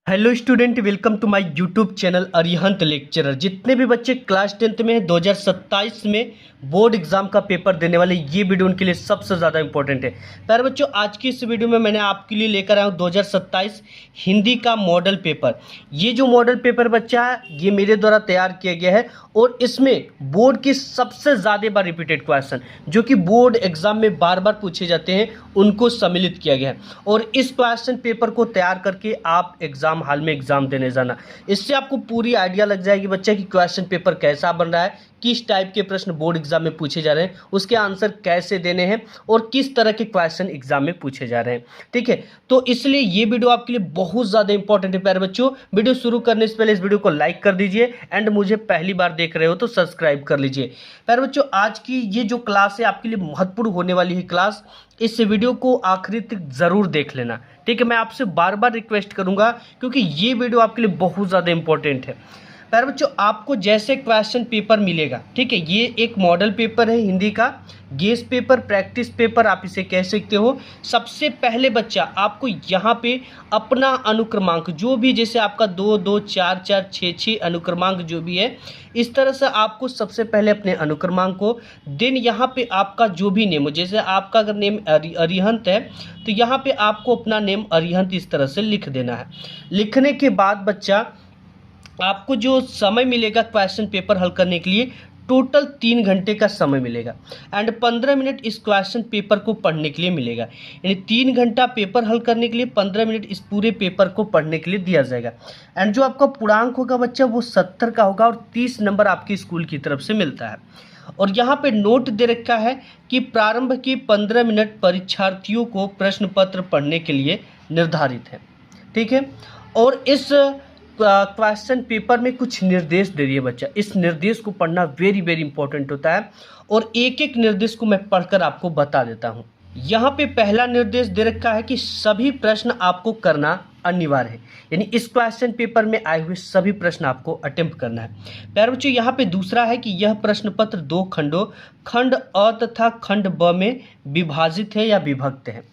Hello student, welcome to my YouTube channel Arihant lecturer. जितने भी बच्चे क्लास 10th में हैं 2027 में बोर्ड एग्जाम का पेपर देने वाले, ये वीडियो उनके लिए सबसे ज़्यादा इंपॉर्टेंट है। प्यारे बच्चों, आज की इस वीडियो में मैंने आपके लिए लेकर आया हूँ 2027 हिंदी का मॉडल पेपर। ये जो मॉडल पेपर बच्चा है, ये मेरे द्वारा तैयार किया गया है और इसमें बोर्ड की सबसे ज़्यादा बार रिपीटेड क्वेश्चन जो कि बोर्ड एग्जाम में बार बार पूछे जाते हैं उनको सम्मिलित किया गया है। और इस क्वेश्चन पेपर को तैयार करके आप एग्जाम हाल में एग्जाम देने जाना। इससे आपको पूरी आइडिया लग जाएगी बच्चा कि क्वेश्चन पेपर कैसा बन रहा है, किस टाइप के प्रश्न बोर्ड एग्जाम में पूछे जा रहे हैं, उसके आंसर कैसे देने हैं और किस तरह के क्वेश्चन एग्जाम में पूछे जा रहे हैं। ठीक है, तो इसलिए ये वीडियो आपके लिए बहुत ज़्यादा इंपॉर्टेंट है। प्यारे बच्चों, वीडियो शुरू करने से पहले इस वीडियो को लाइक कर दीजिए एंड मुझे पहली बार देख रहे हो तो सब्सक्राइब कर लीजिए। प्यारे बच्चों, आज की ये जो क्लास है आपके लिए महत्वपूर्ण होने वाली है क्लास। इस वीडियो को आखिरी तक जरूर देख लेना। ठीक है, मैं आपसे बार बार रिक्वेस्ट करूंगा क्योंकि ये वीडियो आपके लिए बहुत ज़्यादा इंपॉर्टेंट है। प्यारे बच्चों, आपको जैसे क्वेश्चन पेपर मिलेगा, ठीक है, ये एक मॉडल पेपर है हिंदी का, गेस पेपर, प्रैक्टिस पेपर आप इसे कह सकते हो। सबसे पहले बच्चा आपको यहाँ पे अपना अनुक्रमांक जो भी, जैसे आपका 2 2 4 4 6 6 अनुक्रमांक जो भी है, इस तरह से आपको सबसे पहले अपने अनुक्रमांक को, देन यहाँ पे आपका जो भी नेम हो, जैसे आपका अगर नेम अरिहंत है तो यहाँ पे आपको अपना नेम अरिहंत इस तरह से लिख देना है। लिखने के बाद बच्चा आपको जो समय मिलेगा क्वेश्चन पेपर हल करने के लिए, टोटल 3 घंटे का समय मिलेगा एंड 15 मिनट इस क्वेश्चन पेपर को पढ़ने के लिए मिलेगा। यानी 3 घंटा पेपर हल करने के लिए 15 मिनट इस पूरे पेपर को पढ़ने के लिए दिया जाएगा। एंड जो आपका पूर्णांक होगा बच्चा वो 70 का होगा और 30 नंबर आपकी स्कूल की तरफ से मिलता है। और यहाँ पे नोट दे रखा है कि प्रारंभ की 15 मिनट परीक्षार्थियों को प्रश्न पत्र पढ़ने के लिए निर्धारित है। ठीक है, और इस क्वेश्चन पेपर में कुछ निर्देश दे दिए बच्चा। इस निर्देश को पढ़ना वेरी वेरी इंपॉर्टेंट होता है और एक एक निर्देश को मैं पढ़कर आपको बता देता हूँ। यहाँ पे पहला निर्देश दे रखा है कि सभी प्रश्न आपको करना अनिवार्य है, यानी इस क्वेश्चन पेपर में आए हुए सभी प्रश्न आपको अटेम्प्ट करना है। प्यारे बच्चों, यहाँ पे दूसरा है कि यह प्रश्न पत्र 2 खंडों, खंड अ तथा खंड ब में विभाजित है या विभक्त है।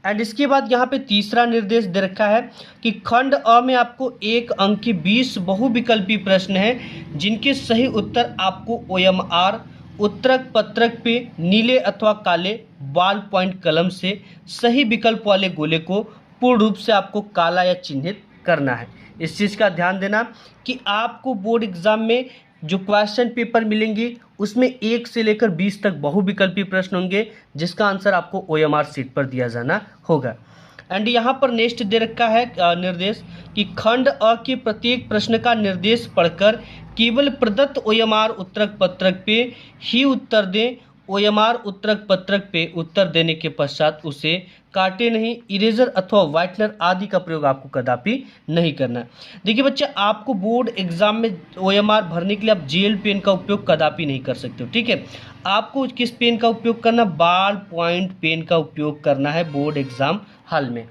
एंड इसके बाद यहाँ पे तीसरा निर्देश दे रखा है कि खंड अ में आपको 1 अंक की 20 बहुविकल्पी प्रश्न हैं जिनके सही उत्तर आपको OMR उत्तरक पत्रक पे नीले अथवा काले बॉल पॉइंट कलम से सही विकल्प वाले गोले को पूर्ण रूप से आपको काला या चिन्हित करना है। इस चीज़ का ध्यान देना कि आपको बोर्ड एग्जाम में जो क्वेश्चन पेपर मिलेंगे उसमें 1 से लेकर 20 तक बहुविकल्पी प्रश्न होंगे जिसका आंसर आपको OMR सीट पर दिया जाना होगा। एंड यहाँ पर नेक्स्ट दे रखा है निर्देश कि खंड अ के प्रत्येक प्रश्न का निर्देश पढ़कर केवल प्रदत्त OMR उत्तरक पत्रक पे ही उत्तर दें। OMR उत्तरक पत्रक पे उत्तर देने के पश्चात उसे काटे नहीं, इरेजर अथवा व्हाइटनर आदि का प्रयोग आपको कदापि नहीं करना। देखिए बच्चा, आपको बोर्ड एग्जाम में OMR भरने के लिए आप जेल पेन का उपयोग कदापि नहीं कर सकते हो। ठीक है, आपको किस पेन का उपयोग करना, बॉल पॉइंट पेन का उपयोग करना है बोर्ड एग्जाम हॉल में।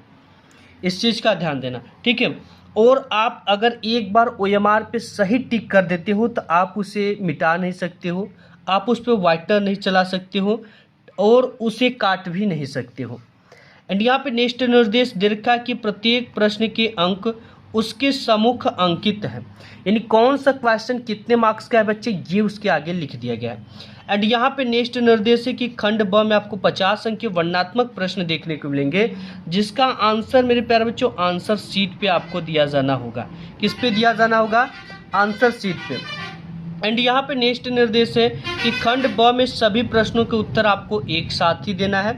इस चीज़ का ध्यान देना। ठीक है, और आप अगर एक बार OMR पे सही टिक कर देते हो तो आप उसे मिटा नहीं सकते हो, आप उस पर व्हाइटनर नहीं चला सकते हो और उसे काट भी नहीं सकते हो। एंड यहाँ पे नेक्स्ट निर्देश दे रखा है कि प्रत्येक प्रश्न के अंक उसके सम्मुख अंकित है, यानी कौन सा क्वेश्चन कितने मार्क्स का है बच्चे, ये उसके आगे लिख दिया गया है। एंड यहाँ पे नेक्स्ट निर्देश है कि खंड ब में आपको 50 अंक के वर्णनात्मक प्रश्न देखने को मिलेंगे जिसका आंसर मेरे प्यारे बच्चों आंसर शीट पे आपको दिया जाना होगा। किस पे दिया जाना होगा, आंसर शीट पे। एंड यहाँ पे नेक्स्ट निर्देश है कि खंड ब में सभी प्रश्नों के उत्तर आपको एक साथ ही देना है।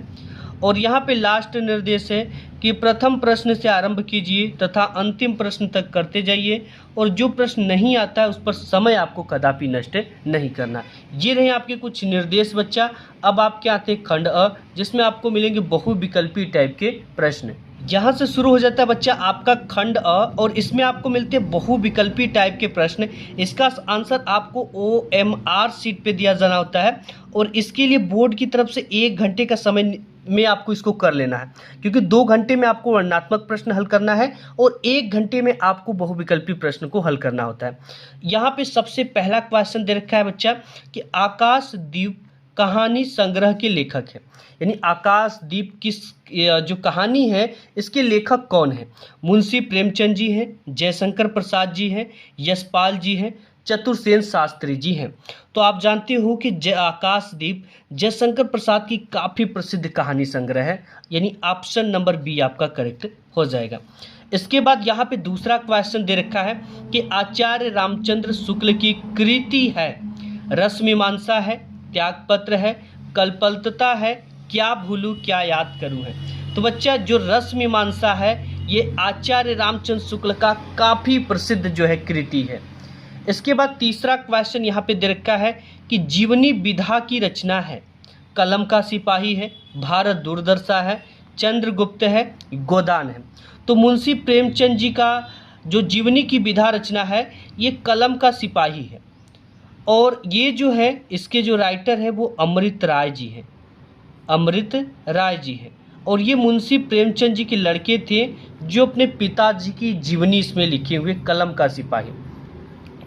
और यहाँ पे लास्ट निर्देश है कि प्रथम प्रश्न से आरंभ कीजिए तथा अंतिम प्रश्न तक करते जाइए और जो प्रश्न नहीं आता है उस पर समय आपको कदापि नष्ट नहीं करना। ये रहे आपके कुछ निर्देश बच्चा। अब आपके आते हैं खंड अ, जिसमें आपको मिलेंगे बहुविकल्पी टाइप के प्रश्न। यहाँ से शुरू हो जाता है बच्चा आपका खंड अ और इसमें आपको मिलते हैं बहुविकल्पी टाइप के प्रश्न। इसका आंसर आपको OMR सीट पे दिया जाना होता है और इसके लिए बोर्ड की तरफ से 1 घंटे का समय में आपको इसको कर लेना है, क्योंकि 2 घंटे में आपको वर्णनात्मक प्रश्न हल करना है और 1 घंटे में आपको बहुविकल्पी प्रश्न को हल करना होता है। यहाँ पे सबसे पहला क्वेश्चन दे रखा है बच्चा कि आकाशदीप कहानी संग्रह के लेखक हैं? यानी आकाशदीप किस जो कहानी है इसके लेखक कौन है? मुंशी प्रेमचंद जी हैं, जयशंकर प्रसाद जी हैं, यशपाल जी हैं, चतुर्सेन शास्त्री जी हैं। तो आप जानते हो कि आकाशदीप जयशंकर प्रसाद की काफ़ी प्रसिद्ध कहानी संग्रह है, यानी ऑप्शन नंबर बी आपका करेक्ट हो जाएगा। इसके बाद यहाँ पे दूसरा क्वेश्चन दे रखा है कि आचार्य रामचंद्र शुक्ल की कृति है, रसमीमांसा है, त्यागपत्र है, कल्पलता है, क्या भूलूं क्या याद करूं है। तो बच्चा जो रसमीमांसा है ये आचार्य रामचंद्र शुक्ल का काफ़ी प्रसिद्ध जो है कृति है। इसके बाद तीसरा क्वेश्चन यहाँ पे दे रखा है कि जीवनी विधा की रचना है, कलम का सिपाही है, भारत दूरदर्शा है, चंद्रगुप्त है, गोदान है। तो मुंशी प्रेमचंद जी का जो जीवनी की विधा रचना है ये कलम का सिपाही है, और ये जो है इसके जो राइटर है वो अमृत राय जी हैं, अमृत राय जी हैं। और ये मुंशी प्रेमचंद जी के लड़के थे जो अपने पिताजी की जीवनी इसमें लिखे हुए, कलम का सिपाही।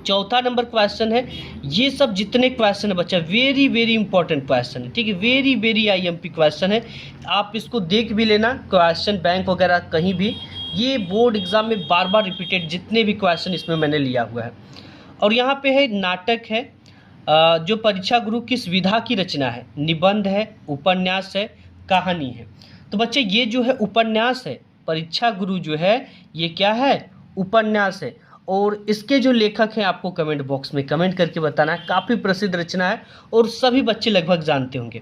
चौथा नंबर क्वेश्चन है, ये सब जितने क्वेश्चन है बच्चा वेरी वेरी इंपॉर्टेंट क्वेश्चन है, ठीक है, वेरी वेरी आईएमपी क्वेश्चन है, आप इसको देख भी लेना, क्वेश्चन बैंक वगैरह कहीं भी, ये बोर्ड एग्जाम में बार बार रिपीटेड जितने भी क्वेश्चन इसमें मैंने लिया हुआ है। और यहाँ पे है नाटक है, जो परीक्षा गुरु किस विधा की रचना है, निबंध है, उपन्यास है, कहानी है। तो बच्चे ये जो है उपन्यास है, परीक्षा गुरु जो है ये क्या है, उपन्यास है। और इसके जो लेखक हैं आपको कमेंट बॉक्स में कमेंट करके बताना है, काफ़ी प्रसिद्ध रचना है और सभी बच्चे लगभग जानते होंगे।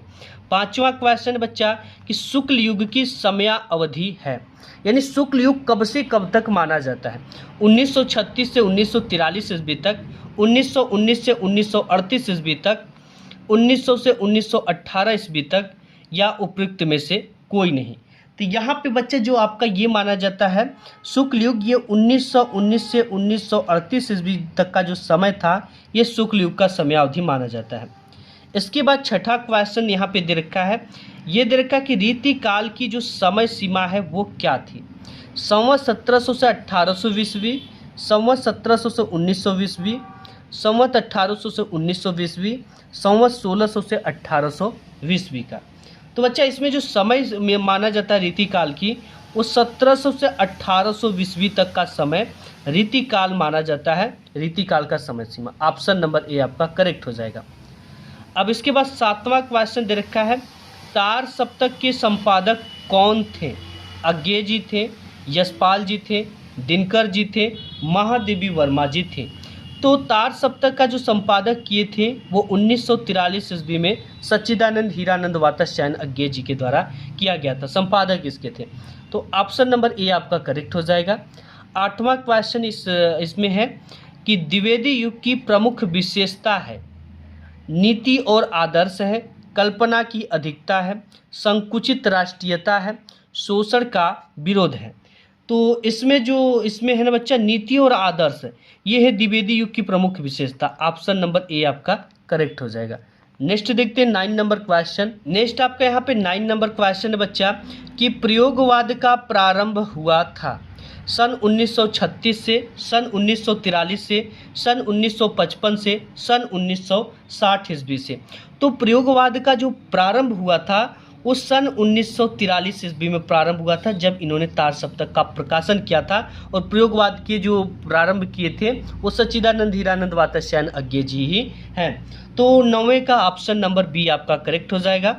पांचवा क्वेश्चन बच्चा कि शुक्ल युग की समय अवधि है, यानी शुक्ल युग कब से कब तक माना जाता है, 1936 से 1943 ईस्वी तक, 1919 से 1938 ईस्वी तक, 1900 से 1918 ईस्वी तक, या उपयुक्त में से कोई नहीं। तो यहाँ पे बच्चे जो आपका ये माना जाता है शुक्ल युग, ये 1919 से 1938 ईस्वी तक का जो समय था ये शुक्ल युग का समयावधि माना जाता है। इसके बाद छठा क्वेश्चन यहाँ पे दे रखा है, ये दे रखा कि रीति काल की जो समय सीमा है वो क्या थी, संवत 1700 से 1800 ईस्वी, संवत 1700 से 1900 ईस्वी, संवत 1800 से 1900 ईस्वी, संवत 1600 से 1800 ईस्वी का। तो बच्चा इसमें जो समय में माना जाता है रीति काल की, वो 1700 से 1800 ईस्वी तक का समय रीति काल माना जाता है, रीति काल का समय सीमा। ऑप्शन नंबर ए आपका करेक्ट हो जाएगा। अब इसके बाद सातवां क्वेश्चन दे रखा है, तार सप्तक के संपादक कौन थे, अज्ञे जी थे, यशपाल जी थे, दिनकर जी थे, महादेवी वर्मा जी थे। तो तार सप्तक का जो संपादक किए थे वो 1943 ईस्वी में सच्चिदानंद हीरानंद वात्स्यायन अज्ञे जी के द्वारा किया गया था, संपादक इसके थे। तो ऑप्शन नंबर ए आपका करेक्ट हो जाएगा। आठवां क्वेश्चन इसमें है कि द्विवेदी युग की प्रमुख विशेषता है, नीति और आदर्श है, कल्पना की अधिकता है, संकुचित राष्ट्रीयता है, शोषण का विरोध है। तो इसमें है ना बच्चा नीति और आदर्श, ये है द्विवेदी युग की प्रमुख विशेषता। ऑप्शन नंबर ए आपका करेक्ट हो जाएगा। नेक्स्ट देखते हैं 9 नंबर क्वेश्चन। नेक्स्ट आपका यहाँ पे 9 नंबर क्वेश्चन है बच्चा कि प्रयोगवाद का प्रारंभ हुआ था सन 1936 से, सन 1943 से, सन 1955 से, सन 1960 ईस्वी से। तो प्रयोगवाद का जो प्रारंभ हुआ था वो सन 1943 ईस्वी में प्रारंभ हुआ था, जब इन्होंने तार सप्तक का प्रकाशन किया था। और प्रयोगवाद के जो प्रारंभ किए थे वो सच्चिदानंद हीरानंद वात्स्यायन अज्ञे जी ही हैं। तो 9वें का ऑप्शन नंबर बी आपका करेक्ट हो जाएगा।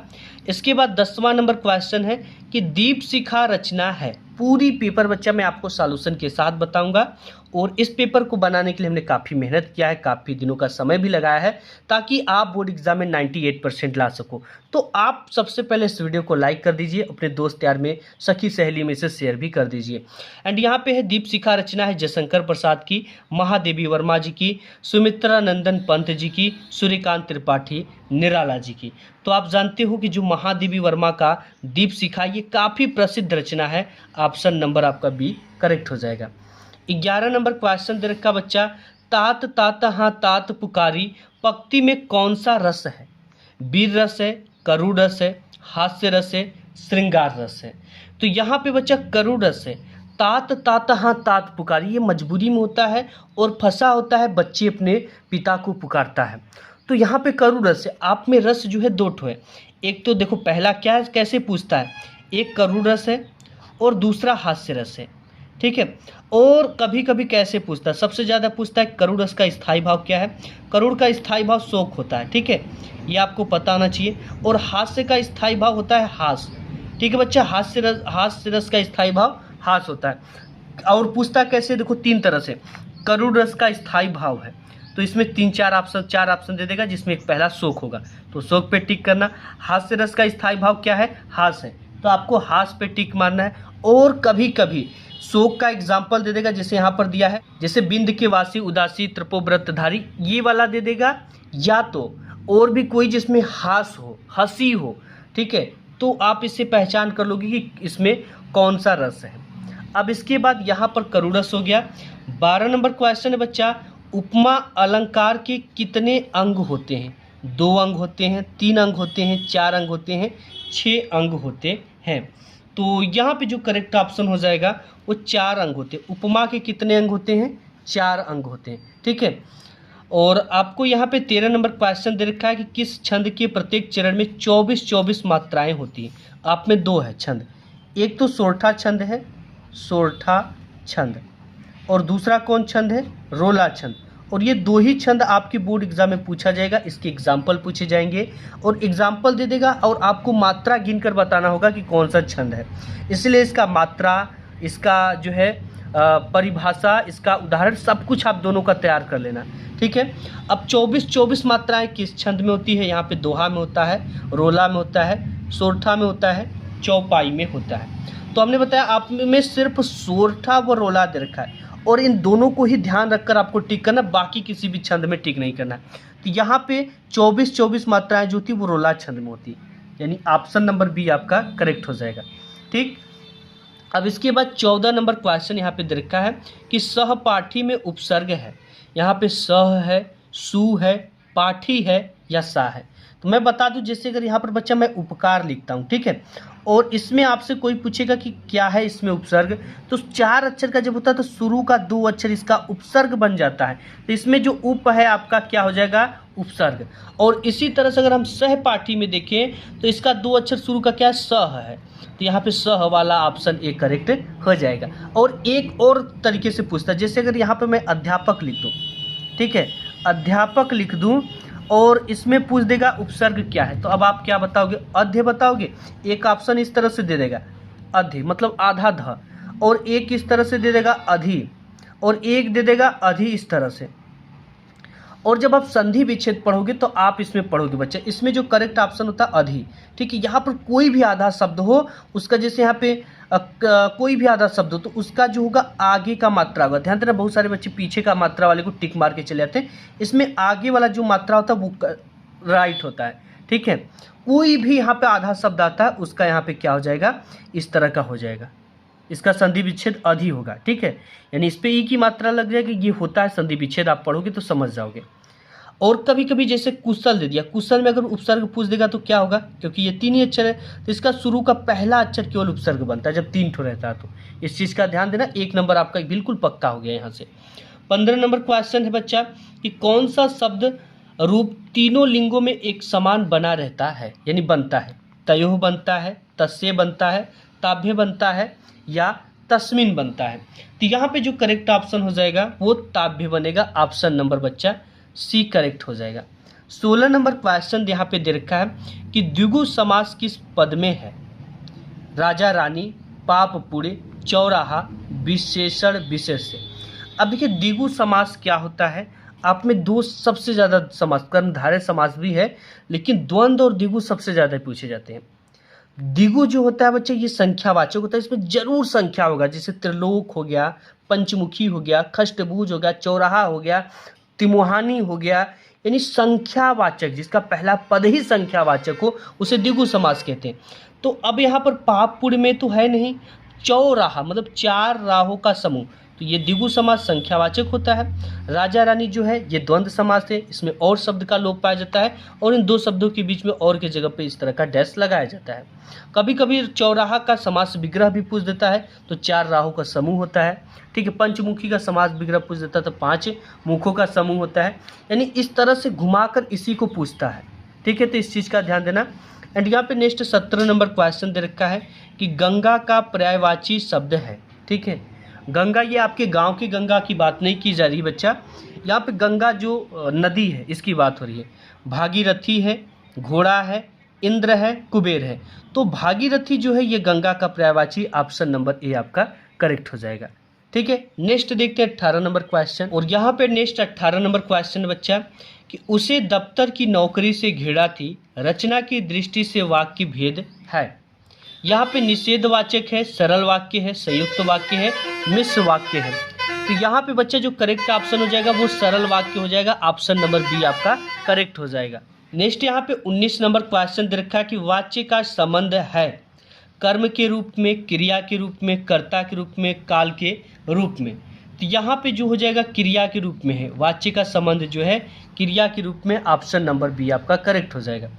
इसके बाद 10वां नंबर क्वेश्चन है कि दीपशिखा रचना है। पूरी पेपर बच्चा मैं आपको सॉल्यूशन के साथ बताऊंगा, और इस पेपर को बनाने के लिए हमने काफ़ी मेहनत किया है, काफ़ी दिनों का समय भी लगाया है, ताकि आप बोर्ड एग्जाम में 98% ला सको। तो आप सबसे पहले इस वीडियो को लाइक कर दीजिए, अपने दोस्त यार में, सखी सहेली में से शेयर भी कर दीजिए। एंड यहाँ पे है दीपशिखा रचना है जयशंकर प्रसाद की, महादेवी वर्मा जी की, सुमित्रा नंदन पंत जी की, सूर्यकांत त्रिपाठी निराला जी की। तो आप जानते हो कि जो महादेवी वर्मा का दीपशिखा ये काफ़ी प्रसिद्ध रचना है। ऑप्शन नंबर आपका बी करेक्ट हो जाएगा। 11 नंबर क्वेश्चन दे रखा बच्चा, तात तात हाँ तात पुकारी पंक्ति में कौन सा रस है, वीर रस है, करुण रस है, हास्य रस है, श्रृंगार रस है। तो यहाँ पे बच्चा करुण रस है। तात तात हाँ तात पुकारी ये मजबूरी में होता है और फंसा होता है, बच्चे अपने पिता को पुकारता है। तो यहाँ पे करु रस है, आप में रस जो है दो ठो है। एक तो देखो पहला क्या है, कैसे पूछता है, एक करु रस है और दूसरा हास्य रस है, ठीक है। और कभी कभी कैसे पूछता है, सबसे ज़्यादा पूछता है करुड़ रस का स्थायी भाव क्या है। करुड़ का स्थायी भाव शोक होता है, ठीक है, ये आपको पता होना चाहिए। और हास्य का स्थायी भाव होता है हास, ठीक है बच्चा, हास्य रस का स्थायी भाव हास होता है। और पूछता कैसे, देखो तीन तरह से। करुड़ रस का स्थायी भाव है तो इसमें चार ऑप्शन दे देगा, जिसमें एक पहला शोक होगा, तो शोक पे टिक करना। हास्य रस का स्थायी भाव क्या है, हास है, तो आपको हास पे टिक मारना है। और कभी कभी शोक का एग्जाम्पल दे देगा, जैसे यहाँ पर दिया है, जैसे बिंद के वासी उदासी तृपोव्रतधारी, ये वाला दे देगा, या तो और भी कोई जिसमें हास हो, हंसी हो, ठीक है, तो आप इससे पहचान कर लोगे कि इसमें कौन सा रस है। अब इसके बाद यहाँ पर करुरस हो गया। 12 नंबर क्वेश्चन है बच्चा, उपमा अलंकार के कितने अंग होते हैं। 2 अंग होते हैं, 3 अंग होते हैं, 4 अंग होते हैं, 6 अंग होते हैं। तो यहाँ पे जो करेक्ट ऑप्शन हो जाएगा वो 4 अंग होते हैं। उपमा के कितने अंग होते हैं, 4 अंग होते हैं, ठीक है। और आपको यहाँ पे 13 नंबर क्वेश्चन दे रखा है कि किस छंद के प्रत्येक चरण में 24 मात्राएं होती हैं। आप में 2 है छंद, एक तो सोरठा छंद है, सोरठा छंद, और दूसरा कौन छंद है, रोला छंद। और ये 2 ही छंद आपके बोर्ड एग्जाम में पूछा जाएगा, इसके एग्जाम्पल पूछे जाएंगे और एग्जाम्पल दे देगा, और आपको मात्रा गिनकर बताना होगा कि कौन सा छंद है। इसलिए इसका मात्रा, इसका जो है परिभाषा, इसका उदाहरण, सब कुछ आप दोनों का तैयार कर लेना, ठीक है। अब 24 मात्राएं किस छंद में होती है, यहाँ पे दोहा में होता है, रोला में होता है, सोरठा में होता है, चौपाई में होता है। तो हमने बताया आप में सिर्फ सोरठा व रोला दे रखा है, और इन दोनों को ही ध्यान रखकर आपको टिक करना, बाकी किसी भी छंद में टिक नहीं करना। तो यहाँ पे 24 मात्राएं जो थी वो रोला छंद में होती, यानी ऑप्शन नंबर बी आपका करेक्ट हो जाएगा, ठीक। अब इसके बाद 14 नंबर क्वेश्चन यहाँ पे दे रखा है कि सहपाठी में उपसर्ग है। यहाँ पे सह है, सु है, पाठी है या सा है। तो मैं बता दूं, जैसे अगर यहाँ पर बच्चा मैं उपकार लिखता हूँ, ठीक है, और इसमें आपसे कोई पूछेगा कि क्या है इसमें उपसर्ग, तो 4 अक्षर का जब होता है तो शुरू का 2 अक्षर इसका उपसर्ग बन जाता है, तो इसमें जो उप है आपका क्या हो जाएगा, उपसर्ग। और इसी तरह से अगर हम सहपाठी में देखें तो इसका 2 अक्षर शुरू का क्या है, सह है, तो यहाँ पे सह वाला ऑप्शन ए करेक्ट हो जाएगा। और एक और तरीके से पूछता है, जैसे अगर यहाँ पे मैं अध्यापक लिख दूँ, ठीक है, अध्यापक लिख दूँ और इसमें पूछ देगा उपसर्ग क्या है, तो अब आप क्या बताओगे, अध्य बताओगे। एक ऑप्शन इस तरह से दे देगा अध्य मतलब आधा ध, और एक इस तरह से दे देगा अधि, और एक दे देगा अधि इस तरह से। और जब आप संधि विच्छेद पढ़ोगे तो आप इसमें पढ़ोगे बच्चे, इसमें जो करेक्ट ऑप्शन होता है अधि, ठीक है। यहाँ पर कोई भी आधा शब्द हो उसका, जैसे यहाँ पे कोई भी आधा शब्द हो तो उसका जो होगा आगे का मात्रा होगा। ध्यान देना, बहुत सारे बच्चे पीछे का मात्रा वाले को टिक मार के चले जाते हैं, इसमें आगे वाला जो मात्रा होता है वो राइट होता है, ठीक है। कोई भी यहाँ पे आधा शब्द आता है उसका यहाँ पे क्या हो जाएगा, इस तरह का हो जाएगा, इसका संधि विच्छेद अधि होगा, ठीक है। यानी इस पे ई की मात्रा लग जाएगी, ये होता है संधि विच्छेद, आप पढ़ोगे तो समझ जाओगे। और कभी कभी जैसे कुशल दे दिया, कुशल में अगर उपसर्ग पूछ देगा तो क्या होगा, क्योंकि ये 3 ही अक्षर है तो इसका शुरू का पहला अक्षर केवल उपसर्ग बनता है जब 3 ठो रहता है। तो इस चीज़ का ध्यान देना, 1 नंबर आपका बिल्कुल पक्का हो गया यहाँ से। 15 नंबर क्वेश्चन है बच्चा कि कौन सा शब्द रूप तीनों लिंगों में एक समान बना रहता है, यानी बनता है। तयोः बनता है, तस्य बनता है, ताभ्य बनता है या तस्मिन बनता है। तो यहाँ पे जो करेक्ट ऑप्शन हो जाएगा वो ताभ्य बनेगा, ऑप्शन नंबर बच्चा सी करेक्ट हो जाएगा। 16 नंबर क्वेश्चन यहाँ पे दे रखा है कि द्विगु समास किस पद में है। राजा रानी, पाप पुण्य, चौराहा, विशेषण विशेष्य। अब देखिए द्विगु समास क्या होता है, आप में 2 सबसे ज़्यादा समास, कर्मधारय समास भी है, लेकिन द्वंद्व और द्विगु सबसे ज़्यादा पूछे जाते हैं। द्विगु जो होता है बच्चे ये संख्यावाचक होता है, इसमें जरूर संख्या होगा, जैसे त्रिलोक हो गया, पंचमुखी हो गया, खष्टभुज हो गया, चौराहा हो गया, तिमुहानी हो गया, यानी संख्यावाचक जिसका पहला पद ही संख्यावाचक हो उसे द्विगु समास कहते हैं। तो अब यहाँ पर पाप पुण्य में तो है नहीं, चौराहा मतलब 4 राहों का समूह, तो ये द्विगु समास संख्यावाचक होता है। राजा रानी जो है ये द्वंद्व समास है, इसमें और शब्द का लोप पाया जाता है और इन दो शब्दों के बीच में और की जगह पे इस तरह का डैश लगाया जाता है। कभी कभी चौराहा का समास विग्रह भी पूछ देता है, तो 4 राहों का समूह होता है। ठीक है, पंचमुखी का समास विग्रह पूछ देता है तो 5 मुखों का समूह होता है। यानी इस तरह से घुमाकर इसी को पूछता है। ठीक है, तो इस चीज़ का ध्यान देना। एंड यहाँ पे नेक्स्ट 17 नंबर क्वेश्चन दे रखा है कि गंगा का पर्यायवाची शब्द है। ठीक है, गंगा ये आपके गांव की गंगा की बात नहीं की जा रही बच्चा, यहाँ पे गंगा जो नदी है इसकी बात हो रही है। भागीरथी है, घोड़ा है, इंद्र है, कुबेर है। तो भागीरथी जो है ये गंगा का पर्यायवाची, ऑप्शन नंबर ए आपका करेक्ट हो जाएगा। ठीक है, नेक्स्ट देखते हैं 18 नंबर क्वेश्चन। और यहाँ पे नेक्स्ट 18 नंबर क्वेश्चन बच्चा कि उसे दफ्तर की नौकरी से घृणा थी, रचना की दृष्टि से वाक्य भेद है। यहाँ पे निषेधवाचक है, सरल वाक्य है, संयुक्त वाक्य है, मिश्र वाक्य है। तो यहाँ पे बच्चा जो करेक्ट ऑप्शन हो जाएगा वो सरल वाक्य हो जाएगा, ऑप्शन नंबर बी आपका करेक्ट हो जाएगा। नेक्स्ट यहाँ पे 19 नंबर क्वेश्चन दे रखा है कि वाच्य का संबंध है कर्म के रूप में, क्रिया के रूप में, कर्ता के रूप में, काल के रूप में। तो यहाँ पे जो हो जाएगा क्रिया के रूप में है, वाच्य का संबंध जो है क्रिया के रूप में, ऑप्शन नंबर बी आपका करेक्ट हो जाएगा।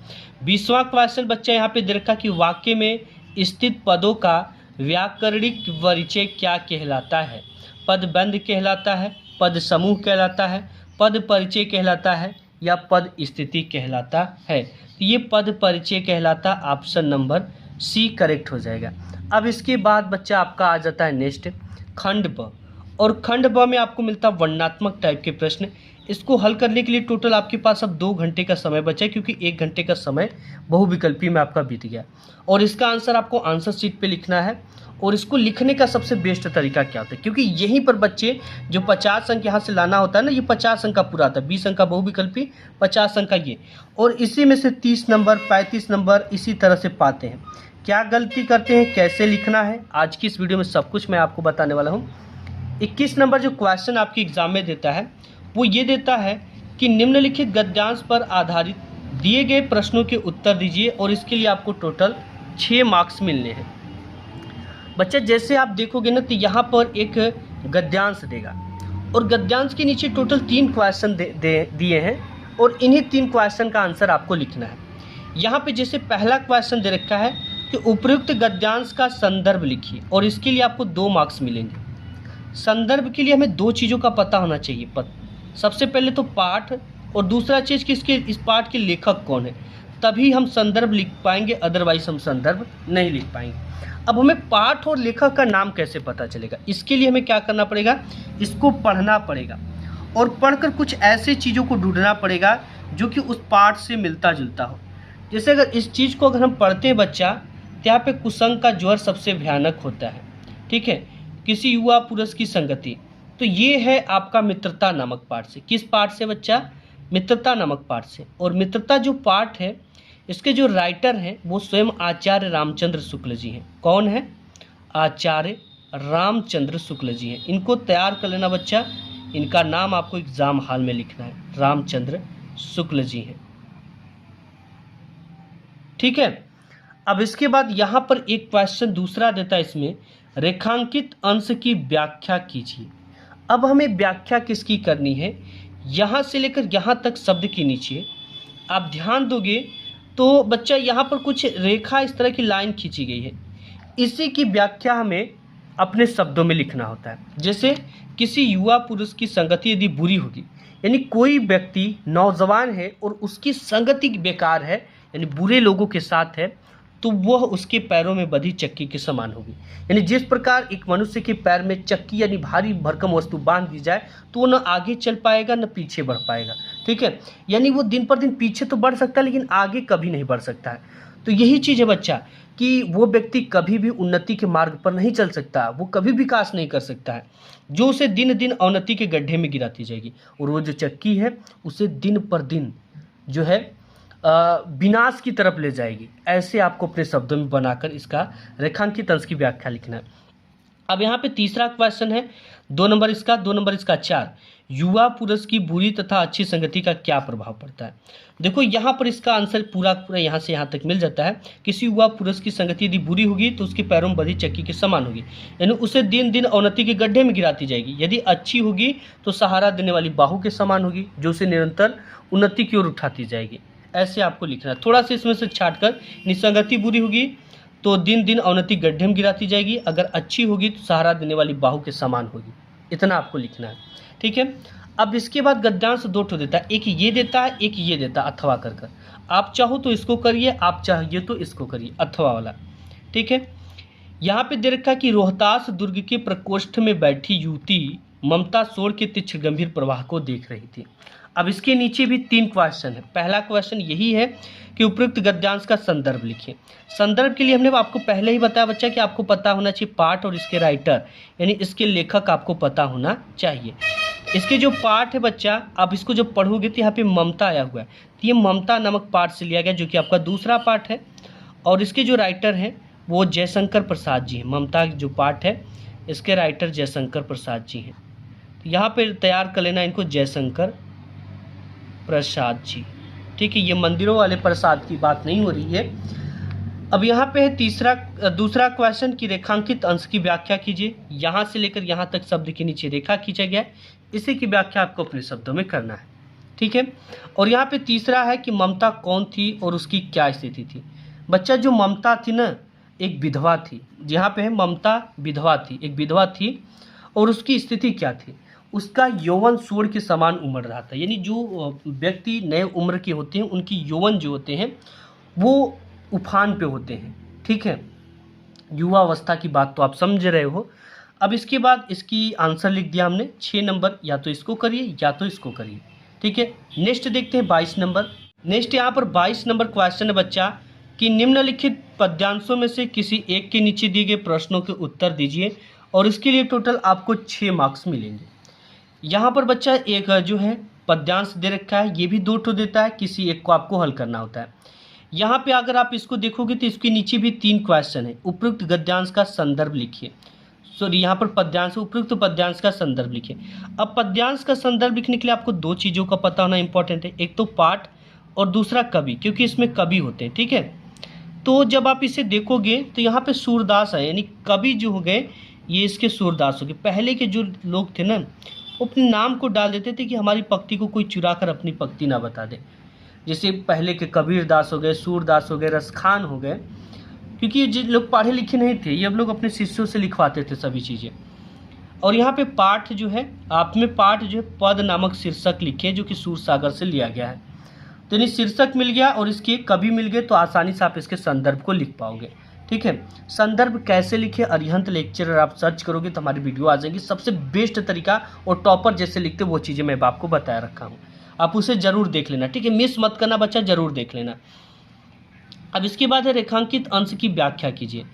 20वां क्वेश्चन बच्चा यहाँ पे दे रखा कि वाक्य में स्थित पदों का व्याकरणिक परिचय क्या कहलाता है। पदबंध कहलाता है, पद समूह कहलाता है, पद परिचय कहलाता है या पद स्थिति कहलाता है। तो ये पद परिचय कहलाता, ऑप्शन नंबर सी करेक्ट हो जाएगा। अब इसके बाद बच्चा आपका आ जाता है नेक्स्ट खंड ब, और खंड ब में आपको मिलता है वर्णनात्मक टाइप के प्रश्न। इसको हल करने के लिए टोटल आपके पास अब 2 घंटे का समय बचा है, क्योंकि 1 घंटे का समय बहुविकल्पी में आपका बीत गया। और इसका आंसर आपको आंसर शीट पे लिखना है। और इसको लिखने का सबसे बेस्ट तरीका क्या होता है, क्योंकि यहीं पर बच्चे जो 50 अंक यहाँ से लाना होता है ना, ये 50 अंक का पूरा आता है, 20 अंक का बहुविकल्पी, 50 अंक का ये, और इसी में से 30 नंबर 35 नंबर इसी तरह से पाते हैं। क्या गलती करते हैं, कैसे लिखना है, आज की इस वीडियो में सब कुछ मैं आपको बताने वाला हूँ। 21 नंबर जो क्वेश्चन आपके एग्जाम में देता है वो ये देता है कि निम्नलिखित गद्यांश पर आधारित दिए गए प्रश्नों के उत्तर दीजिए, और इसके लिए आपको टोटल 6 मार्क्स मिलने हैं। बच्चा जैसे आप देखोगे ना तो यहाँ पर एक गद्यांश देगा, और गद्यांश के नीचे टोटल 3 क्वेश्चन दिए हैं, और इन्हीं 3 क्वेश्चन का आंसर आपको लिखना है। यहाँ पे जैसे पहला क्वेश्चन दे रखा है कि उपयुक्त गद्यांश का संदर्भ लिखिए, और इसके लिए आपको 2 मार्क्स मिलेंगे। संदर्भ के लिए हमें 2 चीज़ों का पता होना चाहिए। सबसे पहले तो पाठ, और दूसरा चीज़ कि इस पाठ के लेखक कौन है, तभी हम संदर्भ लिख पाएंगे, अदरवाइज हम संदर्भ नहीं लिख पाएंगे। अब हमें पाठ और लेखक का नाम कैसे पता चलेगा, इसके लिए हमें क्या करना पड़ेगा, इसको पढ़ना पड़ेगा, और पढ़कर कुछ ऐसे चीज़ों को ढूंढना पड़ेगा जो कि उस पाठ से मिलता जुलता हो। जैसे अगर इस चीज़ को अगर हम पढ़ते हैं बच्चा, तो यहाँ पे कुसंग का ज्वर सबसे भयानक होता है। ठीक है, किसी युवा पुरुष की संगति, तो ये है आपका मित्रता नामक पाठ से। किस पाठ से बच्चा, मित्रता नामक पाठ से। और मित्रता जो पाठ है इसके जो राइटर हैं वो स्वयं आचार्य रामचंद्र शुक्ल जी हैं। कौन है, आचार्य रामचंद्र शुक्ल जी हैं। इनको तैयार कर लेना बच्चा, इनका नाम आपको एग्जाम हॉल में लिखना है, रामचंद्र शुक्ल जी हैं। ठीक है, अब इसके बाद यहाँ पर एक क्वेश्चन दूसरा देता है, इसमें रेखांकित अंश की व्याख्या कीजिए। अब हमें व्याख्या किसकी करनी है, यहाँ से लेकर यहाँ तक शब्द के नीचे आप ध्यान दोगे तो बच्चा यहाँ पर कुछ रेखा इस तरह की लाइन खींची गई है, इसी की व्याख्या हमें अपने शब्दों में लिखना होता है। जैसे किसी युवा पुरुष की संगति यदि बुरी होगी, यानी कोई व्यक्ति नौजवान है और उसकी संगति बेकार है, यानी बुरे लोगों के साथ है, तो वह उसके पैरों में बधी चक्की के समान होगी। यानी जिस प्रकार एक मनुष्य के पैर में चक्की यानी भारी भरकम वस्तु बांध दी जाए तो वो न आगे चल पाएगा न पीछे बढ़ पाएगा। ठीक है, यानी वो दिन पर दिन पीछे तो बढ़ सकता है लेकिन आगे कभी नहीं बढ़ सकता है। तो यही चीज़ है बच्चा कि वो व्यक्ति कभी भी उन्नति के मार्ग पर नहीं चल सकता, वो कभी विकास नहीं कर सकता है, जो उसे दिन दिन अवनति के गड्ढे में गिराती जाएगी, और वो जो चक्की है उसे दिन पर दिन जो है विनाश की तरफ ले जाएगी। ऐसे आपको अपने शब्दों में बनाकर इसका रेखांकित अंश की व्याख्या लिखना है। अब यहाँ पे तीसरा क्वेश्चन है, 2 नंबर इसका, 2 नंबर इसका 4, युवा पुरुष की बुरी तथा अच्छी संगति का क्या प्रभाव पड़ता है। देखो यहाँ पर इसका आंसर पूरा पूरा यहाँ से यहाँ तक मिल जाता है। किसी युवा पुरुष की संगति यदि बुरी होगी तो उसके पैरों में बधी चक्की के समान होगी, यानी उसे दिन दिन अवनति के गड्ढे में गिराती जाएगी। यदि अच्छी होगी तो सहारा देने वाली बाहू के समान होगी, जो उसे निरंतर उन्नति की ओर उठाती जाएगी। ऐसे आपको लिखना है। थोड़ा सा इसमें से छाट कर, निसंगति बुरी होगी तो दिन दिन अवनति गड्ढे में गिराती जाएगी, अगर अच्छी होगी तो सहारा देने वाली बाहू के समान होगी। इतना आपको लिखना है, ठीक है। अब इसके बाद गद्यांश 2 ठो देता है, एक ये देता है, एक ये देता है, अथवा कर कर। आप चाहो तो इसको करिए, आप चाहिए तो इसको करिए, अथवा वाला, ठीक है। यहाँ पे दे रखा है कि रोहतास दुर्ग के प्रकोष्ठ में बैठी युवती ममता सोर के तीक्ष्ण गंभीर प्रवाह को देख रही थी। अब इसके नीचे भी 3 क्वेश्चन है। पहला क्वेश्चन यही है कि उपयुक्त गद्यांश का संदर्भ लिखिए। संदर्भ के लिए हमने आपको पहले ही बताया बच्चा कि आपको पता होना चाहिए पाठ और इसके राइटर, यानी इसके लेखक आपको पता होना चाहिए। इसके जो पाठ है बच्चा, आप इसको जब पढ़ोगे तो यहाँ पे ममता आया हुआ है, तो ये ममता नामक पाठ से लिया गया, जो कि आपका दूसरा पाठ है। और इसके जो राइटर हैं वो जयशंकर प्रसाद जी हैं। ममता जो पाठ है इसके राइटर जयशंकर प्रसाद जी हैं। तो यहाँ पे तैयार कर लेना इनको, जयशंकर प्रसाद जी, ठीक है। ये मंदिरों वाले प्रसाद की बात नहीं हो रही है। अब यहाँ पे है दूसरा क्वेश्चन कि रेखांकित अंश की व्याख्या कीजिए। यहाँ से लेकर यहाँ तक शब्द के नीचे रेखा खींचा गया है, इसी की व्याख्या आपको अपने शब्दों में करना है, ठीक है। और यहाँ पे तीसरा है कि ममता कौन थी और उसकी क्या स्थिति थी। बच्चा जो ममता थी ना, एक विधवा थी। यहाँ पे है ममता विधवा थी, एक विधवा थी, और उसकी स्थिति क्या थी, उसका यौवन सूर्य के समान उमड़ रहा था। यानी जो व्यक्ति नए उम्र के होते हैं उनकी यौवन जो होते हैं वो उफान पे होते हैं, ठीक है। युवा अवस्था की बात तो आप समझ रहे हो। अब इसके बाद इसकी आंसर लिख दिया हमने 6 नंबर, या तो इसको करिए या तो इसको करिए, ठीक है। नेक्स्ट देखते हैं 22 नंबर। नेक्स्ट यहाँ पर 22 नंबर क्वेश्चन है बच्चा कि निम्नलिखित पद्यांशों में से किसी एक के नीचे दिए गए प्रश्नों के उत्तर दीजिए, और इसके लिए टोटल आपको 6 मार्क्स मिलेंगे। यहाँ पर बच्चा एक जो है पद्यांश दे रखा है, ये भी 2 ठो देता है, किसी एक को आपको हल करना होता है। यहाँ पे अगर आप इसको देखोगे तो इसके नीचे भी 3 क्वेश्चन है। उपयुक्त गद्यांश का संदर्भ लिखिए। सॉरी, यहाँ पर पद्यांश, उपयुक्त पद्यांश का संदर्भ लिखिए। अब पद्यांश का संदर्भ लिखने के लिए आपको 2 चीज़ों का पता होना इंपॉर्टेंट है, एक तो पाठ और दूसरा कवि, क्योंकि इसमें कवि होते हैं, ठीक है। तो जब आप इसे देखोगे तो यहाँ पे सूरदास है, यानी कवि जो हो गए ये इसके सूरदास हो गए। पहले के जो लोग थे ना, वो अपने नाम को डाल देते थे कि हमारी पंक्ति को कोई चुरा कर अपनी पंक्ति ना बता दे। जैसे पहले के कबीर दास हो गए, सूरदास हो गए, रसखान हो गए, क्योंकि ये लोग पढ़े लिखे नहीं थे, ये अब लोग अपने शिष्यों से लिखवाते थे सभी चीज़ें। और यहाँ पे पाठ जो है, आप में पाठ जो है पद नामक शीर्षक लिखे, जो कि सूरसागर से लिया गया है। तो यानी शीर्षक मिल गया और इसके कवि मिल गए, तो आसानी से आप इसके संदर्भ को लिख पाओगे, ठीक है। संदर्भ कैसे लिखे, अरिहंत लेक्चरर आप सर्च करोगे तो हमारी वीडियो आ जाएगी। सबसे बेस्ट तरीका, और टॉपर जैसे लिखते वो चीज़ें मैं आपको बता रखा हूँ, आप उसे जरूर देख लेना, ठीक है। मिस मत करना बच्चा, जरूर देख लेना। अब इसके बाद है रेखांकित अंश की व्याख्या कीजिए।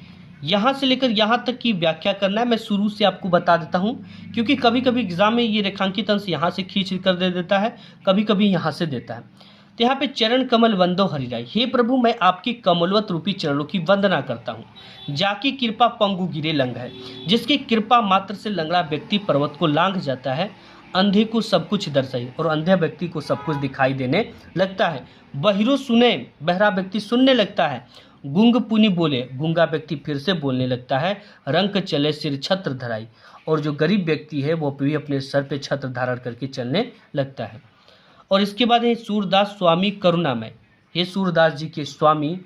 यहाँ से लेकर यहाँ तक की व्याख्या करना है। मैं शुरू से आपको बता देता हूँ, क्योंकि कभी कभी एग्जाम में ये रेखांकित अंश यहाँ से खींच कर दे देता है, कभी कभी यहाँ से देता है। तो यहाँ पे चरण कमल वंदो हरिराय, हे प्रभु मैं आपकी कमलवत रूपी चरणों की वंदना करता हूँ। जाकी कृपा पंगु गिरे लंघ है, जिसकी कृपा मात्र से लंगड़ा व्यक्ति पर्वत को लांघ जाता है। अंधे को सब कुछ दर्शाई, और अंधे व्यक्ति को सब कुछ दिखाई देने लगता है। बहिरो सुने, बहरा व्यक्ति सुनने लगता है। गुंग पुनि बोले, गूंगा व्यक्ति फिर से बोलने लगता है। रंक चले सिर छत्र धराई, और जो गरीब व्यक्ति है वो भी अपने सर पे छत्र धारण करके चलने लगता है। और इसके बाद है सूरदास स्वामी करुणामय, हे सूरदास जी के स्वामी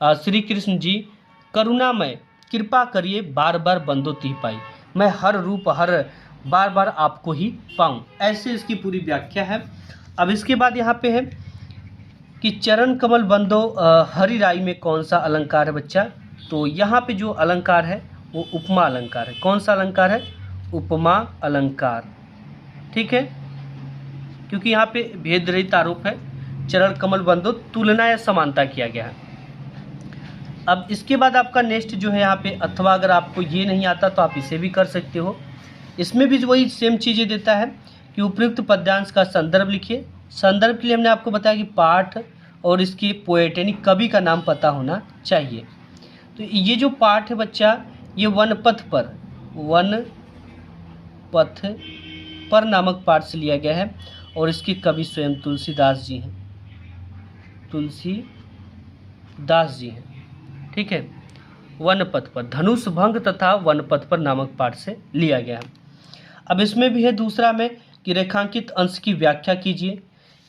श्री कृष्ण जी करुणामय, कृपा करिए बार बार बंदो ती पाई, मैं हर रूप हर बार बार आपको ही पाऊं। ऐसे इसकी पूरी व्याख्या है। अब इसके बाद यहाँ पे है कि चरण कमल बंदो हरिराई में कौन सा अलंकार है बच्चा। तो यहाँ पे जो अलंकार है वो उपमा अलंकार है। कौन सा अलंकार है? उपमा अलंकार, ठीक है, क्योंकि यहाँ पे भेद रहित आरोप है। चरण कमल बंदो तुलना या समानता किया गया है। अब इसके बाद आपका नेक्स्ट जो है यहाँ पे, अथवा अगर आपको ये नहीं आता तो आप इसे भी कर सकते हो। इसमें भी वही सेम चीज़ें देता है कि उपयुक्त पद्यांश का संदर्भ लिखिए। संदर्भ के लिए हमने आपको बताया कि पाठ और इसकी पोएट यानी कवि का नाम पता होना चाहिए। तो ये जो पाठ है बच्चा, ये वनपथ पर वन पथ पर नामक पाठ से लिया गया है और इसके कवि स्वयं तुलसीदास जी हैं, तुलसीदास जी हैं। ठीक है, वन पथ पर, धनुष भंग तथा वन पथ पर नामक पाठ से लिया गया है। अब इसमें भी है दूसरा में कि रेखांकित अंश की व्याख्या कीजिए,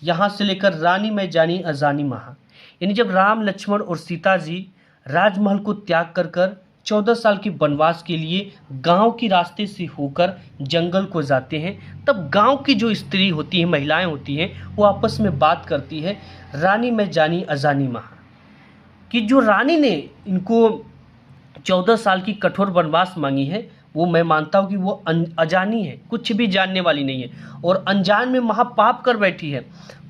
यहाँ से लेकर रानी मैं जानी अजानी महा, यानी जब राम लक्ष्मण और सीता जी राजमहल को त्याग कर 14 साल के वनवास के लिए गांव की रास्ते से होकर जंगल को जाते हैं, तब गांव की जो स्त्री होती है, महिलाएं होती हैं, वो आपस में बात करती है, रानी मैं जानी अजानी महा, कि जो रानी ने इनको 14 साल की कठोर वनवास मांगी है, वो मैं मानता हूँ कि वो अजानी है, कुछ भी जानने वाली नहीं है और अनजान में महापाप कर बैठी है।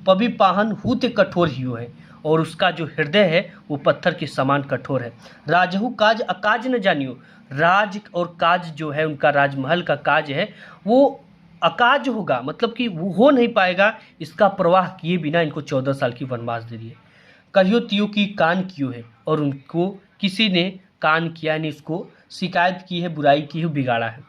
पवि पाहन हूते कठोर ही है और उसका जो हृदय है वो पत्थर के समान कठोर है। राजहु काज अकाज न जानियो, राज और काज जो है उनका, राजमहल का काज है वो अकाज होगा, मतलब कि वो हो नहीं पाएगा, इसका प्रवाह किए बिना इनको 14 साल की वनवास दे दिए। कहियो तियो की कान क्यों है, और उनको किसी ने कान किया, यानी इसको शिकायत की है, बुराई की है, बिगाड़ा है,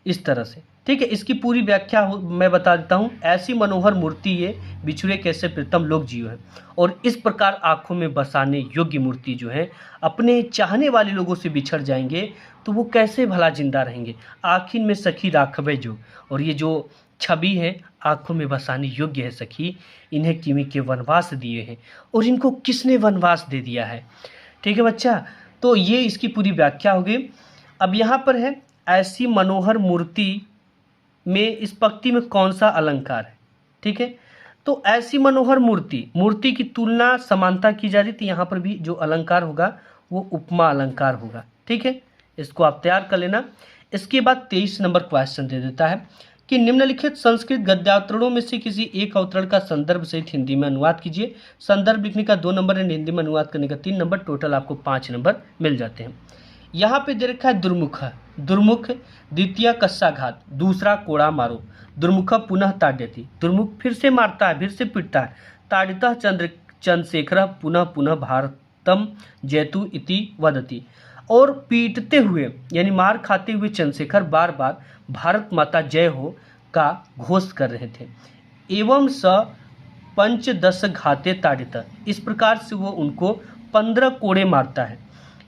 इस तरह से। ठीक है, इसकी पूरी व्याख्या मैं बता देता हूँ। ऐसी मनोहर मूर्ति ये बिछुड़े कैसे प्रीतम लोग जियो है, और इस प्रकार आंखों में बसाने योग्य मूर्ति जो है अपने चाहने वाले लोगों से बिछड़ जाएंगे तो वो कैसे भला जिंदा रहेंगे। आखिर में सखी राखबे जो, और ये जो छवि है आंखों में बसाने योग्य है सखी, इन्हें किमी के वनवास दिए हैं, और इनको किसने वनवास दे दिया है। ठीक है बच्चा, तो ये इसकी पूरी व्याख्या होगी। अब यहाँ पर है ऐसी मनोहर मूर्ति में इस पंक्ति में कौन सा अलंकार है। ठीक है, तो ऐसी मनोहर मूर्ति की तुलना समानता की जा रही थी, यहाँ पर भी जो अलंकार होगा वो उपमा अलंकार होगा। ठीक है, इसको आप तैयार कर लेना। इसके बाद 23 नंबर क्वेश्चन दे देता है कि निम्नलिखित संस्कृत गद्यावतरणों में से किसी एक अवतरण का संदर्भ सहित हिंदी में अनुवाद कीजिए। संदर्भ लिखने का 2 नंबर है, हिंदी में अनुवाद करने का 3 नंबर, टोटल आपको 5 नंबर मिल जाते हैं। यहाँ पे दे रखा है दुर्मुख, दुर्मुख द्वितीय कस्साघात, दूसरा कोड़ा मारो, दुर्मुख पुनः ताड्यति, दुर्मुख फिर से मारता है, फिर से पीटता है, ताड़ितः चंद्रशेखर पुनः पुनः भारतम जयतु इति वदति, और पीटते हुए यानी मार खाते हुए चंद्रशेखर बार बार भारत माता जय हो का घोष कर रहे थे। एवं स 15 घाते ताड़ित, इस प्रकार से वो उनको 15 कोड़े मारता है।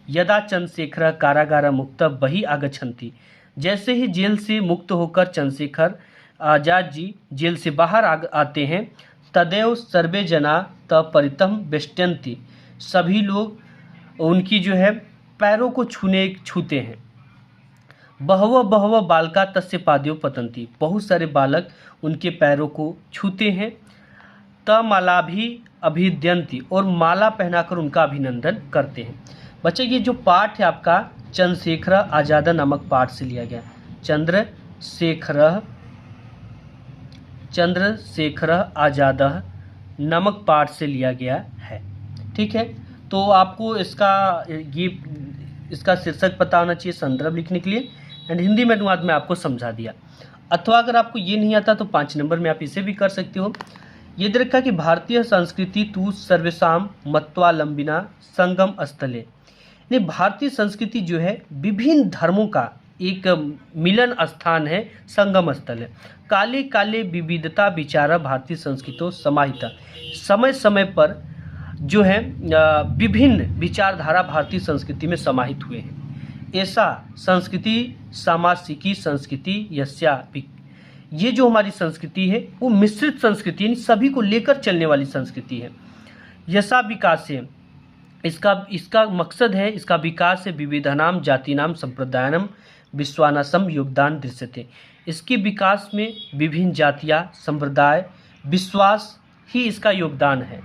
यदा चंद्रशेखर कारागार मुक्त बही आगच्छन्ति, जैसे ही जेल से मुक्त होकर चंद्रशेखर आजाद जी जेल से बाहर आते हैं, तदैव सर्वे जना तपरितम वेष्टन्ति, सभी लोग उनकी जो है पैरों को छूते हैं। बहव बहव बालका तस्य पाद्यो पतंती, बहुत सारे बालक उनके पैरों को छूते हैं। तमाला भी अभिद्यंती, और माला पहनाकर उनका अभिनंदन करते हैं। बच्चे ये जो पाठ है आपका चंद्रशेखर आजाद नामक पाठ से लिया गया, चंद्रशेखर आजाद नामक पाठ से लिया गया है। ठीक है, तो आपको इसका शीर्षक पता होना चाहिए संदर्भ लिखने के लिए, एंड हिंदी में अनुवाद में आपको समझा दिया। अथवा अगर आपको ये नहीं आता तो 5 नंबर में आप इसे भी कर सकते हो। ये दे रखा कि भारतीय संस्कृति तू सर्वेशाम मत्वालंबिना संगम स्थले, ने भारतीय संस्कृति जो है विभिन्न धर्मों का एक मिलन स्थान है, संगम स्थल है। काले काले विविधता विचारा भारतीय संस्कृतो समाहिता, समय समय पर जो है विभिन्न विचारधारा भारतीय संस्कृति में समाहित हुए हैं। ऐसा संस्कृति सामासिकी संस्कृति यस्या, ये जो हमारी संस्कृति है वो मिश्रित संस्कृति यानी सभी को लेकर चलने वाली संस्कृति है। यशा विकास है, इसका मकसद है, इसका विकास है विविधानाम जातिनाम संप्रदायनम विश्वानासम योगदान दृश्यते, इसके विकास में विभिन्न जातियाँ संप्रदाय विश्वास ही इसका योगदान है।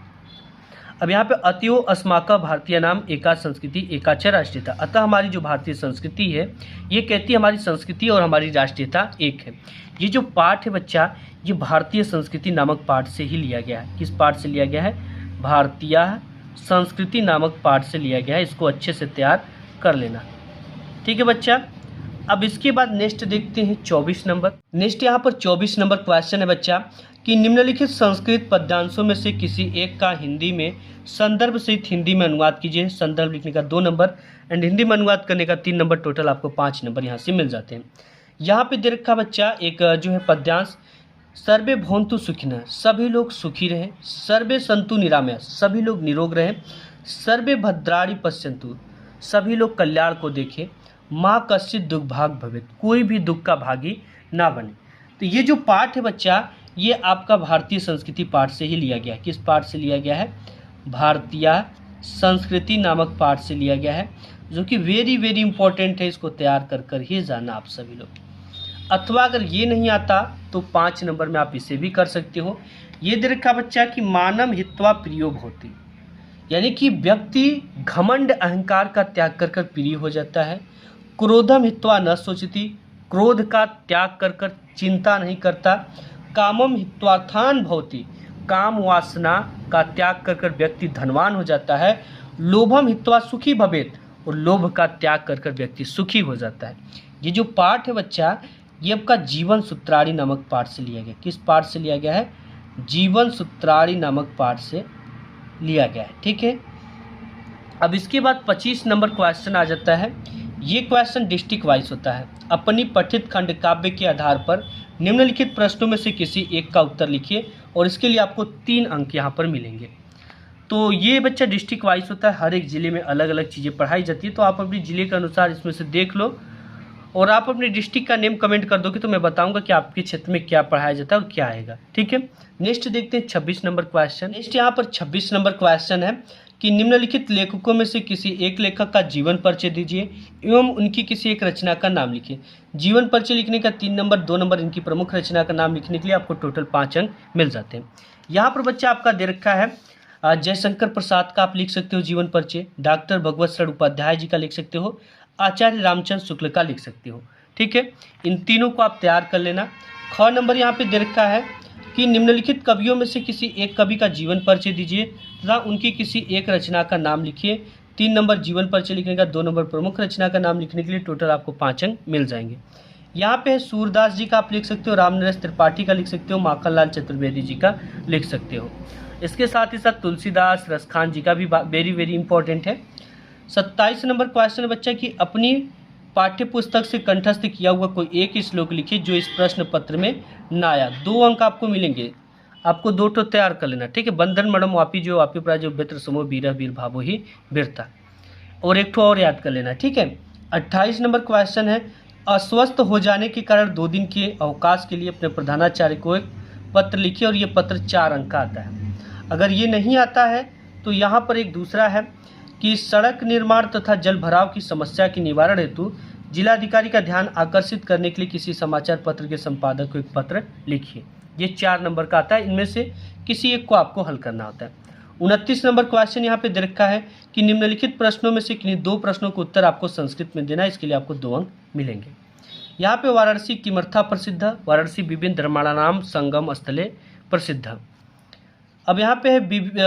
अब यहाँ पे अतयो अस्माका भारतीय नाम एका संस्कृति एकाच राष्ट्रीयता, अतः हमारी जो भारतीय संस्कृति है ये कहती है हमारी संस्कृति और हमारी राष्ट्रीयता एक है। ये जो पाठ है बच्चा, ये भारतीय संस्कृति नामक पाठ से ही लिया गया है। किस पाठ से लिया गया है? भारतीय संस्कृति नामक पाठ से लिया गया है। इसको अच्छे से तैयार कर लेना। ठीक है बच्चा, अब इसके बाद नेक्स्ट देखते हैं 24 नंबर। नेक्स्ट यहाँ पर 24 नंबर क्वेश्चन है बच्चा कि निम्नलिखित संस्कृत पद्यांशों में से किसी एक का हिंदी में संदर्भ सहित हिंदी में अनुवाद कीजिए। संदर्भ लिखने का 2 नंबर एंड हिंदी में अनुवाद करने का 3 नंबर, टोटल आपको 5 नंबर यहाँ से मिल जाते हैं। यहाँ पे दे रखा बच्चा एक जो है पद्यांश, सर्वे भवन्तु सुखिनः, सभी लोग सुखी रहें। सर्वे सन्तु निरामया, सभी लोग निरोग रहें। सर्वे भद्राणि पश्यन्तु, सभी लोग कल्याण को देखें। माँ कश्चित दुर्भाग भवेत्, कोई भी दुख का भागी ना बने। तो ये जो पाठ है बच्चा, ये आपका भारतीय संस्कृति पाठ से ही लिया गया है। किस पाठ से लिया गया है? भारतीय संस्कृति नामक पाठ से लिया गया है, जो कि वेरी वेरी इंपॉर्टेंट है। इसको तैयार कर ही जाना आप सभी लोग। अथवा अगर ये नहीं आता तो 5 नंबर में आप इसे भी कर सकते हो। ये दे रखा बच्चा कि मानम हित्वा प्रियो भवति, यानी कि व्यक्ति घमंड अहंकार का त्याग कर प्रिय हो जाता है। क्रोधम हित्वा न सोचती, क्रोध का त्याग कर चिंता नहीं करता। कामम हित्वार्थान भवति, काम वासना का त्याग कर व्यक्ति धनवान हो जाता है। लोभम हित्वा सुखी भवेत्, और लोभ का त्याग कर व्यक्ति सुखी हो जाता है। ये जो पाठ है बच्चा, ये आपका जीवन सूत्राणी नामक पाठ से लिया गया। किस पाठ से लिया गया है? जीवन सूत्राणी नामक पाठ से लिया गया है। ठीक है, अब इसके बाद 25 नंबर क्वेश्चन आ जाता है। ये क्वेश्चन डिस्ट्रिक्ट वाइज होता है। अपनी पठित खंड काव्य के आधार पर निम्नलिखित प्रश्नों में से किसी एक का उत्तर लिखिए, और इसके लिए आपको 3 अंक यहाँ पर मिलेंगे। तो ये बच्चा डिस्ट्रिक्ट वाइज होता है, हर एक ज़िले में अलग अलग चीज़ें पढ़ाई जाती है। तो आप अपने ज़िले के अनुसार इसमें से देख लो, और आप अपने डिस्ट्रिक्ट का नेम कमेंट कर दोगे तो मैं बताऊंगा कि आपके क्षेत्र में क्या पढ़ाया जाता है और क्या आएगा। ठीक है, नेक्स्ट देखते हैं 26 नंबर क्वेश्चन। नेक्स्ट यहाँ पर 26 नंबर क्वेश्चन है कि निम्नलिखित लेखकों में से किसी एक लेखक का जीवन परिचय दीजिए एवं उनकी किसी एक रचना का नाम लिखिए। जीवन परिचय लिखने का 3 नंबर, 2 नंबर इनकी प्रमुख रचना का नाम लिखने के लिए आपको टोटल 5 अंक मिल जाते हैं। यहाँ पर बच्चा आपका दे रखा है जयशंकर प्रसाद का आप लिख सकते हो जीवन परिचय, डॉक्टर भगवत शरण उपाध्याय जी का लिख सकते हो, आचार्य रामचंद्र शुक्ल का लिख सकते हो। ठीक है, इन तीनों को आप तैयार कर लेना। ख नंबर यहाँ पे दे रखा है कि निम्नलिखित कवियों में से किसी एक कवि का जीवन परिचय दीजिए तथा उनकी किसी एक रचना का नाम लिखिए। 3 नंबर जीवन परिचय लिखने का, 2 नंबर प्रमुख रचना का नाम लिखने के लिए टोटल आपको 5 अंक मिल जाएंगे। यहाँ पे सूरदास जी का आप लिख सकते हो, रामनरेश त्रिपाठी का लिख सकते हो, माखनलाल चतुर्वेदी जी का लिख सकते हो। इसके साथ ही साथ तुलसीदास रसखान जी का भी वेरी वेरी इंपॉर्टेंट है। 27 नंबर क्वेश्चन बच्चा कि अपनी पाठ्य पुस्तक से कंठस्थ किया हुआ कोई एक श्लोक लिखिए जो इस प्रश्न पत्र में ना आया। 2 अंक आपको मिलेंगे, आपको 2 तो तैयार कर लेना। ठीक है, बंधन मड़म वापी जो वापी प्राय जो बेत्र समूह वीर वीर भावो ही वीरता, और 1 और याद कर लेना। ठीक है, 28 नंबर क्वेश्चन है अस्वस्थ हो जाने के कारण 2 दिन के अवकाश के लिए अपने प्रधानाचार्य को एक पत्र लिखिए, और ये पत्र 4 अंक का आता है। अगर ये नहीं आता है तो यहाँ पर एक दूसरा है कि सड़क निर्माण तथा जल भराव की समस्या के निवारण हेतु जिलाधिकारी का ध्यान आकर्षित करने के लिए किसी समाचार पत्र के संपादक को एक पत्र लिखिए। ये 4 नंबर का आता है, इनमें से किसी एक को आपको हल करना होता है। 29 नंबर क्वेश्चन यहाँ पे दे रखा है कि निम्नलिखित प्रश्नों में से किन्हीं 2 प्रश्नों को उत्तर आपको संस्कृत में देना है, इसके लिए आपको 2 अंक मिलेंगे। यहाँ पे वाराणसी किमर्था प्रसिद्ध, वाराणसी विभिन्न धर्माणाम संगम स्थले प्रसिद्ध। अब यहाँ पे है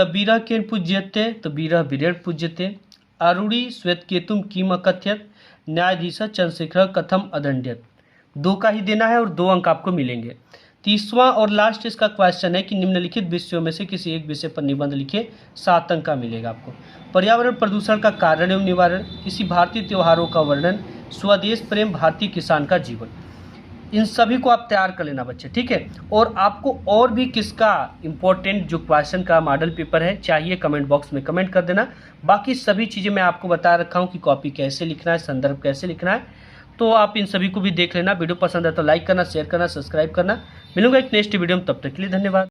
बीरह केन पूज्यते, तो बीरह वीरेण पूज्यते। आरूढ़ी श्वेतकेतुम किम अकथयत, न्यायाधीश चंद्रशेखर कथम अदंड्यत। 2 का ही देना है और 2 अंक आपको मिलेंगे। 30वां और लास्ट इसका क्वेश्चन है कि निम्नलिखित विषयों में से किसी एक विषय पर निबंध लिखिए, 7 अंक का मिलेगा आपको। पर्यावरण प्रदूषण का कारण एवं निवारण, किसी भारतीय त्योहारों का वर्णन, स्वदेश प्रेम, भारतीय किसान का जीवन। इन सभी को आप तैयार कर लेना बच्चे। ठीक है, और आपको और भी किसका इंपॉर्टेंट जो क्वेश्चन का मॉडल पेपर है चाहिए, कमेंट बॉक्स में कमेंट कर देना। बाकी सभी चीज़ें मैं आपको बता रखा हूँ कि कॉपी कैसे लिखना है, संदर्भ कैसे लिखना है, तो आप इन सभी को भी देख लेना। वीडियो पसंद है तो लाइक करना, शेयर करना, सब्सक्राइब करना। मिलूंगा एक नेक्स्ट वीडियो में, तब तक के लिए धन्यवाद।